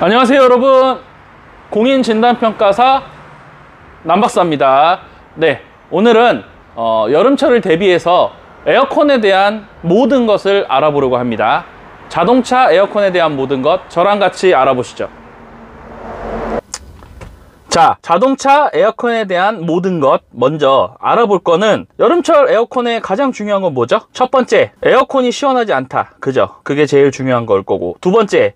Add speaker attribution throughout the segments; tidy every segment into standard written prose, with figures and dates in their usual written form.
Speaker 1: 안녕하세요 여러분, 공인진단평가사 남박사입니다. 네, 오늘은 여름철을 대비해서 에어컨에 대한 모든 것을 알아보려고 합니다. 자동차 에어컨에 대한 모든 것, 저랑 같이 알아보시죠. 자, 자동차 에어컨에 대한 모든 것, 먼저 알아볼 거는 여름철 에어컨의 가장 중요한 건 뭐죠? 첫 번째, 에어컨이 시원하지 않다. 그죠? 그게 제일 중요한 걸 거고, 두 번째,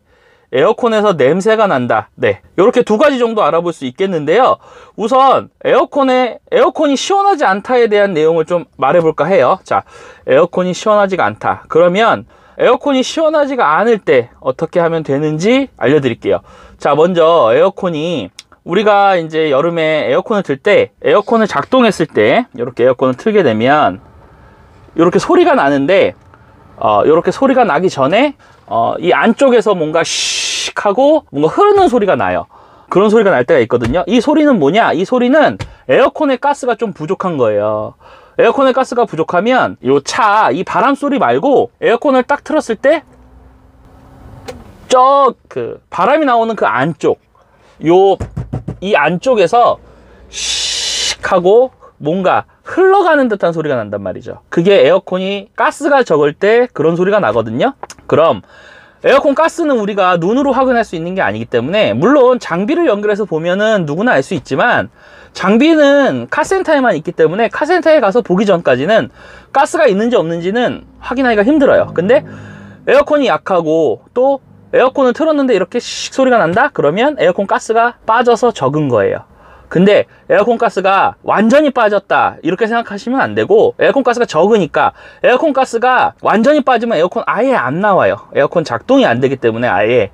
Speaker 1: 에어컨에서 냄새가 난다. 네, 이렇게 두 가지 정도 알아볼 수 있겠는데요. 우선 에어컨이 시원하지 않다에 대한 내용을 좀 말해볼까 해요. 자, 에어컨이 시원하지가 않다. 그러면 에어컨이 시원하지가 않을 때 어떻게 하면 되는지 알려드릴게요. 자, 먼저 우리가 이제 여름에 에어컨을 틀 때, 에어컨을 작동했을 때 이렇게 에어컨을 틀게 되면 이렇게 소리가 나는데, 이렇게 소리가 나기 전에 이 안쪽에서 뭔가 씩 하고 뭔가 흐르는 소리가 나요. 그런 소리가 날 때가 있거든요. 이 소리는 뭐냐? 이 소리는 에어컨의 가스가 좀 부족한 거예요. 에어컨의 가스가 부족하면 이 바람 소리 말고 에어컨을 딱 틀었을 때 바람이 나오는 그 안쪽, 이 안쪽에서 씩 하고 뭔가 흘러가는 듯한 소리가 난단 말이죠. 그게 에어컨이 가스가 적을 때 그런 소리가 나거든요. 그럼 에어컨 가스는 우리가 눈으로 확인할 수 있는 게 아니기 때문에, 물론 장비를 연결해서 보면은 누구나 알 수 있지만, 장비는 카센터에만 있기 때문에 카센터에 가서 보기 전까지는 가스가 있는지 없는지는 확인하기가 힘들어요. 근데 에어컨이 약하고 또 에어컨을 틀었는데 이렇게 씩 소리가 난다? 그러면 에어컨 가스가 빠져서 적은 거예요. 근데 에어컨 가스가 완전히 빠졌다 이렇게 생각하시면 안 되고, 에어컨 가스가 적으니까, 에어컨 가스가 완전히 빠지면 에어컨 아예 안 나와요. 에어컨 작동이 안 되기 때문에 아예.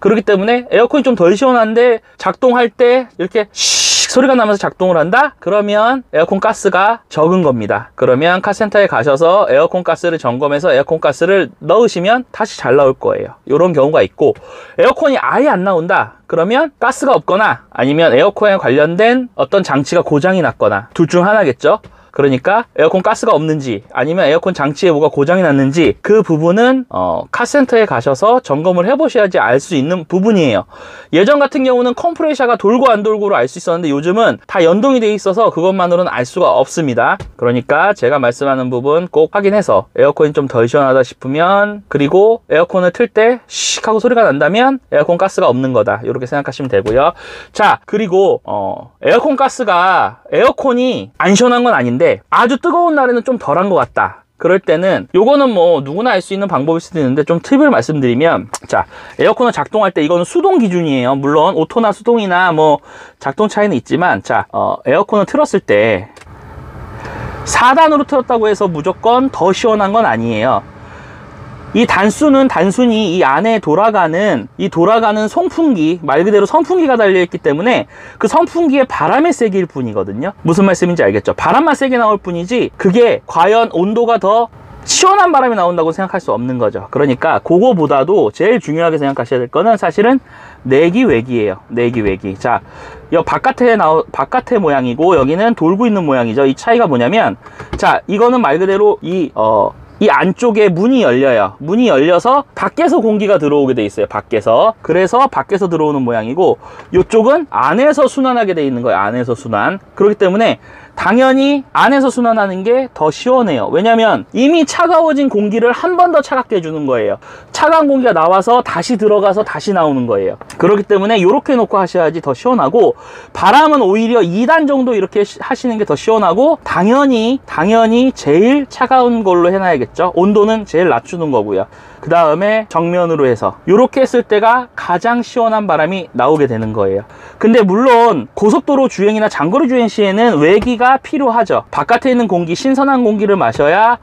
Speaker 1: 그렇기 때문에 에어컨이 좀 덜 시원한데 작동할 때 이렇게 씩 소리가 나면서 작동을 한다? 그러면 에어컨 가스가 적은 겁니다. 그러면 카센터에 가셔서 에어컨 가스를 점검해서 에어컨 가스를 넣으시면 다시 잘 나올 거예요. 이런 경우가 있고, 에어컨이 아예 안 나온다? 그러면 가스가 없거나 아니면 에어컨에 관련된 어떤 장치가 고장이 났거나 둘 중 하나겠죠. 그러니까 에어컨 가스가 없는지 아니면 에어컨 장치에 뭐가 고장이 났는지, 그 부분은 카센터에 가셔서 점검을 해보셔야지 알 수 있는 부분이에요. 예전 같은 경우는 컴프레셔가 돌고 안 돌고로 알 수 있었는데, 요즘은 다 연동이 돼 있어서 그것만으로는 알 수가 없습니다. 그러니까 제가 말씀하는 부분 꼭 확인해서, 에어컨이 좀 덜 시원하다 싶으면, 그리고 에어컨을 틀 때 씩 하고 소리가 난다면 에어컨 가스가 없는 거다, 이렇게 생각하시면 되고요. 자, 그리고 에어컨 가스가, 에어컨이 안 시원한 건 아닌데 아주 뜨거운 날에는 좀 덜한 것 같다, 그럴 때는 요거는 뭐 누구나 알 수 있는 방법일 수도 있는데, 좀 팁을 말씀드리면, 자, 에어컨을 작동할 때, 이거는 수동 기준이에요. 물론 오토나 수동이나 뭐 작동 차이는 있지만, 자, 에어컨을 틀었을 때 4단으로 틀었다고 해서 무조건 더 시원한 건 아니에요. 이 단수는 단순히 이 안에 돌아가는 송풍기, 말 그대로 선풍기가 달려있기 때문에 그 선풍기의 바람의 세기일 뿐이거든요. 무슨 말씀인지 알겠죠? 바람만 세게 나올 뿐이지, 그게 과연 온도가 더 시원한 바람이 나온다고 생각할 수 없는 거죠. 그러니까 그거보다도 제일 중요하게 생각하셔야 될 거는 사실은 내기 외기예요. 내기 외기. 자, 이 바깥의 모양이고 여기는 돌고 있는 모양이죠. 이 차이가 뭐냐면, 자, 이거는 말 그대로 이 안쪽에 문이 열려요. 문이 열려서 밖에서 공기가 들어오게 돼 있어요. 밖에서. 그래서 밖에서 들어오는 모양이고, 이쪽은 안에서 순환하게 돼 있는 거예요. 안에서 순환. 그렇기 때문에 당연히 안에서 순환하는 게 더 시원해요. 왜냐면 이미 차가워진 공기를 한 번 더 차갑게 해주는 거예요. 차가운 공기가 나와서 다시 들어가서 다시 나오는 거예요. 그렇기 때문에 이렇게 놓고 하셔야지 더 시원하고, 바람은 오히려 2단 정도 이렇게 하시는 게 더 시원하고, 당연히 제일 차가운 걸로 해놔야겠죠. 온도는 제일 낮추는 거고요. 그 다음에 정면으로 해서 이렇게 했을 때가 가장 시원한 바람이 나오게 되는 거예요. 근데 물론 고속도로 주행이나 장거리 주행 시에는 외기가 필요하죠. 바깥에 있는 공기, 신선한 공기를 마셔야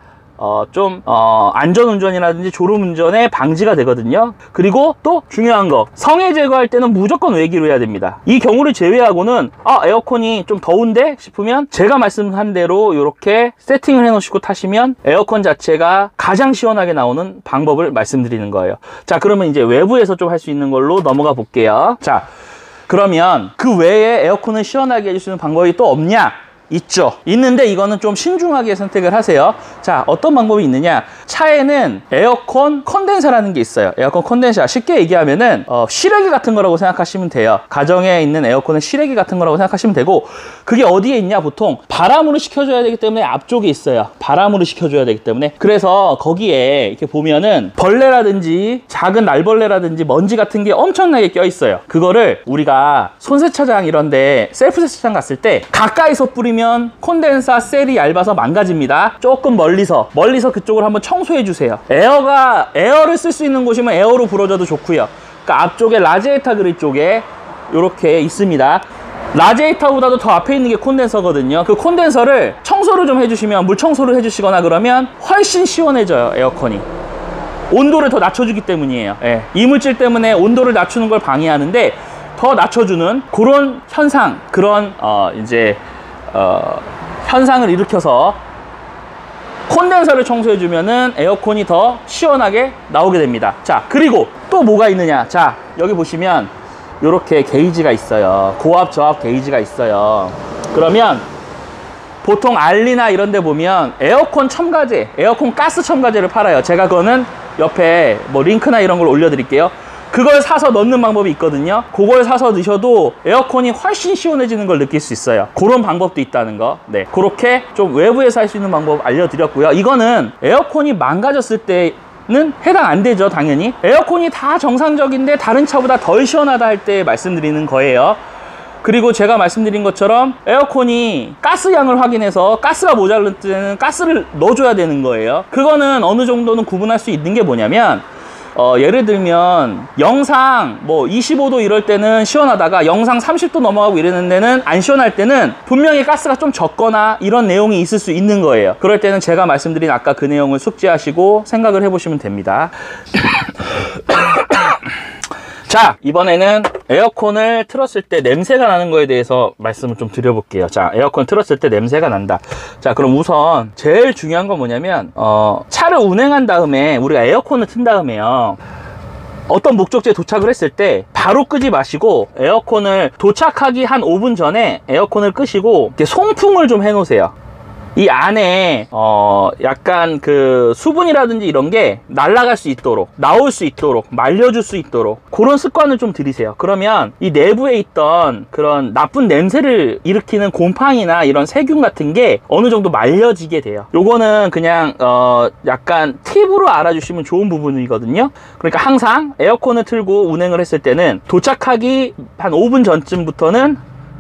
Speaker 1: 안전운전이라든지 졸음운전에 방지가 되거든요. 그리고 또 중요한 거, 성에 제거할 때는 무조건 외기로 해야 됩니다. 이 경우를 제외하고는 에어컨이 좀 더운데 싶으면 제가 말씀한 대로 이렇게 세팅을 해 놓으시고 타시면 에어컨 자체가 가장 시원하게 나오는 방법을 말씀드리는 거예요. 자, 그러면 이제 외부에서 좀 할 수 있는 걸로 넘어가 볼게요. 자, 그러면 그 외에 에어컨을 시원하게 해줄 수 있는 방법이 또 없냐? 있죠. 있는데 이거는 좀 신중하게 선택을 하세요. 자, 어떤 방법이 있느냐. 차에는 에어컨 컨덴서라는 게 있어요. 에어컨 컨덴서. 쉽게 얘기하면은 실외기 같은 거라고 생각하시면 돼요. 가정에 있는 에어컨은 실외기 같은 거라고 생각하시면 되고, 그게 어디에 있냐. 보통 바람으로 식혀줘야 되기 때문에 앞쪽에 있어요. 바람으로 식혀줘야 되기 때문에. 그래서 거기에 이렇게 보면은 벌레라든지 작은 날벌레라든지 먼지 같은 게 엄청나게 껴 있어요. 그거를 우리가 손세차장 이런데 셀프 세차장 갔을 때 가까이서 뿌리면 콘덴서 셀이 얇아서 망가집니다. 조금 멀리서 그쪽을 한번 청소해 주세요. 에어를 쓸 수 있는 곳이면 에어로 불어줘도 좋고요. 그러니까 앞쪽에 라지에이터 그릴 쪽에 이렇게 있습니다. 라지에이터보다도 더 앞에 있는 게 콘덴서거든요. 그 콘덴서를 청소를 좀 해주시면, 물 청소를 해주시거나 그러면 훨씬 시원해져요. 에어컨이 온도를 더 낮춰주기 때문이에요. 이물질 때문에 온도를 낮추는 걸 방해하는데 더 낮춰주는 그런 현상, 그런 현상을 일으켜서 콘덴서를 청소해주면은 에어컨이 더 시원하게 나오게 됩니다. 자, 그리고 또 뭐가 있느냐. 자, 여기 보시면 이렇게 게이지가 있어요. 고압, 저압 게이지가 있어요. 그러면 보통 알리나 이런 데 보면 에어컨 첨가제, 에어컨 가스 첨가제를 팔아요. 제가 그거는 옆에 뭐 링크나 이런 걸 올려드릴게요. 그걸 사서 넣는 방법이 있거든요. 그걸 사서 넣으셔도 에어컨이 훨씬 시원해지는 걸 느낄 수 있어요. 그런 방법도 있다는 거. 네, 그렇게 좀 외부에서 할 수 있는 방법 알려드렸고요. 이거는 에어컨이 망가졌을 때는 해당 안 되죠. 당연히 에어컨이 다 정상적인데 다른 차보다 덜 시원하다 할 때 말씀드리는 거예요. 그리고 제가 말씀드린 것처럼 에어컨이 가스량을 확인해서 가스가 모자랄 때는 가스를 넣어줘야 되는 거예요. 그거는 어느 정도는 구분할 수 있는 게 뭐냐면, 예를 들면 영상 뭐 25도 이럴 때는 시원하다가 영상 30도 넘어가고 이러는 데는 안 시원할 때는 분명히 가스가 좀 적거나 이런 내용이 있을 수 있는 거예요. 그럴 때는 제가 말씀드린 아까 그 내용을 숙지하시고 생각을 해보시면 됩니다. 자, 이번에는 에어컨을 틀었을 때 냄새가 나는 거에 대해서 말씀을 좀 드려볼게요. 자, 에어컨 틀었을 때 냄새가 난다. 자, 그럼 우선 제일 중요한 건 뭐냐면 차를 운행한 다음에 우리가 에어컨을 튼 다음에요, 어떤 목적지에 도착을 했을 때 바로 끄지 마시고 에어컨을 도착하기 한 5분 전에 에어컨을 끄시고 이렇게 송풍을 좀 해놓으세요. 이 안에 약간 그 수분이라든지 이런 게 날아갈 수 있도록, 나올 수 있도록, 말려줄 수 있도록 그런 습관을 좀 들이세요. 그러면 이 내부에 있던 그런 나쁜 냄새를 일으키는 곰팡이나 이런 세균 같은 게 어느 정도 말려지게 돼요. 요거는 그냥 약간 팁으로 알아주시면 좋은 부분이거든요. 그러니까 항상 에어컨을 틀고 운행을 했을 때는 도착하기 한 5분 전쯤부터는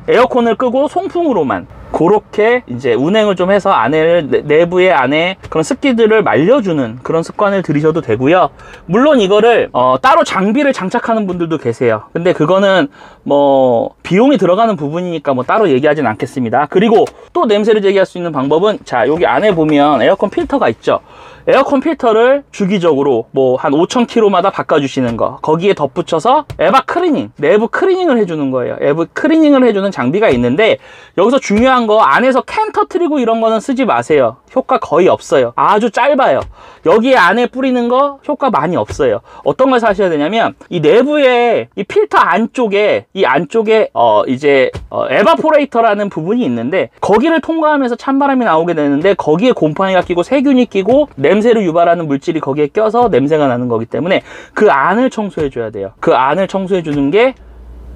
Speaker 1: 에어컨을 끄고 송풍으로만 그렇게 이제 운행을 좀 해서 내부의 안에 그런 습기들을 말려주는 그런 습관을 들이셔도 되고요. 물론 이거를 따로 장비를 장착하는 분들도 계세요. 근데 그거는 뭐 비용이 들어가는 부분이니까 뭐 따로 얘기하진 않겠습니다. 그리고 또 냄새를 제거할 수 있는 방법은, 자, 여기 안에 보면 에어컨 필터가 있죠. 에어컨 필터를 주기적으로 뭐 한 5,000km마다 바꿔주시는 거, 거기에 덧붙여서 에바 클리닝, 내부 클리닝을 해주는 거예요. 내부 클리닝을 해주는 장비가 있는데, 여기서 중요한 거, 안에서 캔 터트리고 이런 거는 쓰지 마세요. 효과 거의 없어요. 아주 짧아요. 여기 안에 뿌리는 거 효과 많이 없어요. 어떤 걸 사셔야 되냐면, 이 내부에 이 필터 안쪽에 에바포레이터라는 부분이 있는데, 거기를 통과하면서 찬바람이 나오게 되는데, 거기에 곰팡이가 끼고 세균이 끼고 냄새를 유발하는 물질이 거기에 껴서 냄새가 나는 거기 때문에 그 안을 청소해 줘야 돼요. 그 안을 청소해 주는 게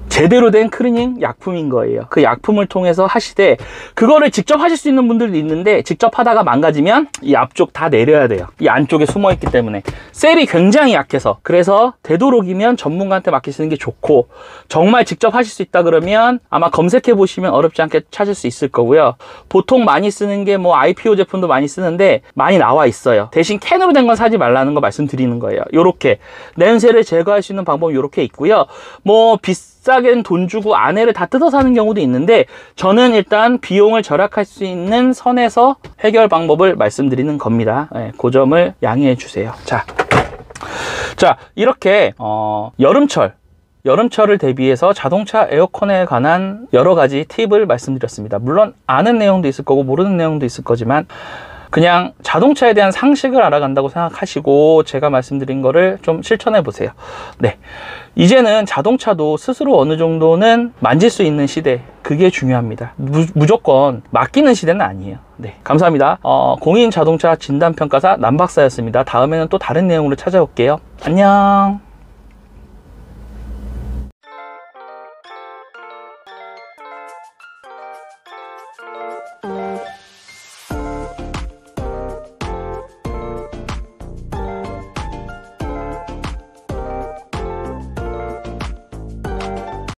Speaker 1: 제대로 된 클리닝 약품인 거예요. 그 약품을 통해서 하시되, 그거를 직접 하실 수 있는 분들도 있는데 직접 하다가 망가지면 이 앞쪽 다 내려야 돼요. 이 안쪽에 숨어 있기 때문에 셀이 굉장히 약해서. 그래서 되도록이면 전문가한테 맡기시는 게 좋고, 정말 직접 하실 수 있다 그러면 아마 검색해 보시면 어렵지 않게 찾을 수 있을 거고요. 보통 많이 쓰는 게 뭐 IPO 제품도 많이 쓰는데 많이 나와 있어요. 대신 캔으로 된 건 사지 말라는 거 말씀드리는 거예요. 요렇게 냄새를 제거할 수 있는 방법은 요렇게 있고요. 뭐 비싸게 돈 주고 안에를 다 뜯어서 하는 경우도 있는데, 저는 일단 비용을 절약할 수 있는 선에서 해결 방법을 말씀드리는 겁니다. 네, 그 점을 양해해 주세요. 자, 이렇게 여름철을 대비해서 자동차 에어컨에 관한 여러 가지 팁을 말씀드렸습니다. 물론 아는 내용도 있을 거고 모르는 내용도 있을 거지만 그냥 자동차에 대한 상식을 알아간다고 생각하시고 제가 말씀드린 거를 좀 실천해 보세요. 네, 이제는 자동차도 스스로 어느 정도는 만질 수 있는 시대, 그게 중요합니다. 무조건 맡기는 시대는 아니에요. 네, 감사합니다. 공인 자동차 진단평가사 남박사였습니다. 다음에는 또 다른 내용으로 찾아올게요. 안녕.
Speaker 2: Oh.